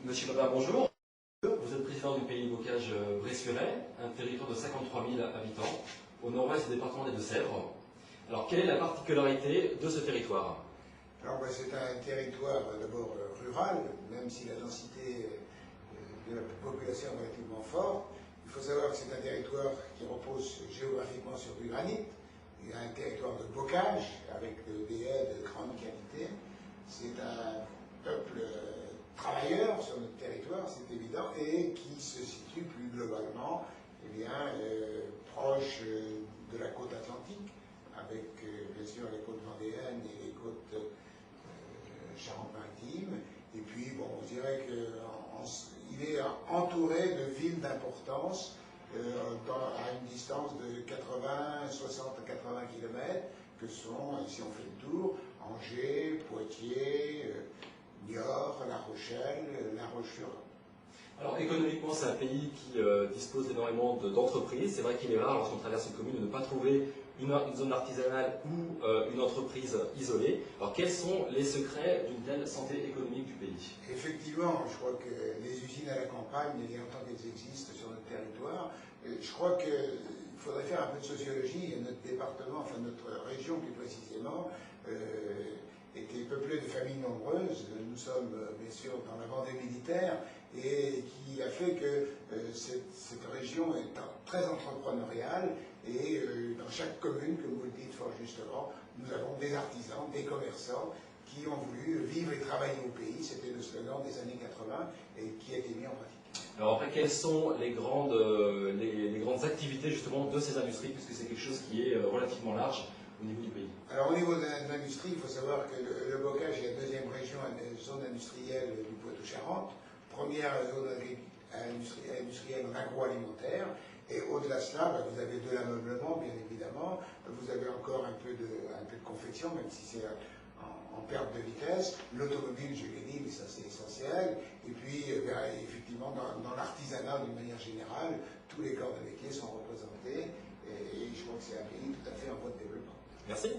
Monsieur Papa, bonjour. Vous êtes président du pays bocage Bressuret, un territoire de 53 000 habitants, au nord-ouest du département des Deux-Sèvres. Alors, quelle est la particularité de ce territoire? Alors, c'est un territoire d'abord rural, même si la densité de la population est relativement forte. Il faut savoir que c'est un territoire qui repose géographiquement sur du granit. Il y a un territoire de bocage avec des haies de grande qualité. C'est un peuple travailleur sur notre territoire, c'est évident, et qui se situe plus globalement proche de la côte atlantique, avec bien sûr les côtes vendéennes et les côtes Charente-Maritime. Et puis, bon, je dirais qu'il est entouré de villes d'importance à une distance de 60 à 80 km, que sont, si on fait le tour, Angers, Poitiers, Niort, La Rochelle, La Roche-sur-Yon. Alors, économiquement, c'est un pays qui dispose énormément d'entreprises. C'est vrai qu'il est rare, lorsqu'on traverse une commune, de ne pas trouver une zone artisanale ou une entreprise isolée. Alors, quels sont les secrets d'une telle santé économique du pays? Effectivement, je crois que les usines à la campagne, il y a longtemps qu'elles existent sur notre territoire. Je crois qu'il faudrait faire un peu de sociologie. Notre département, enfin notre région plus précisément, était peuplée de familles nombreuses. Nous sommes bien sûr dans la Vendée militaire, et qui a fait que cette région est très entrepreneuriale, et dans chaque commune, comme vous le dites fort justement, nous avons des artisans, des commerçants qui ont voulu vivre et travailler au pays. C'était le slogan des années 80 et qui a été mis en pratique. Alors après, quelles sont les grandes activités justement de ces industries, puisque c'est quelque chose qui est relativement large au niveau du pays? Alors au niveau de l'industrie, il faut savoir que le bocage est la deuxième région, zone industrielle du Poitou-Charentes, première zone industrielle en agroalimentaire, et au-delà de cela, vous avez de l'ameublement, bien évidemment, vous avez encore un peu de confection, même si c'est en perte de vitesse, l'automobile, je l'ai dit, mais ça c'est essentiel, et puis effectivement dans l'artisanat d'une manière générale, tous les corps de métier sont représentés, et je crois que c'est un pays tout à fait en voie de développement. Merci.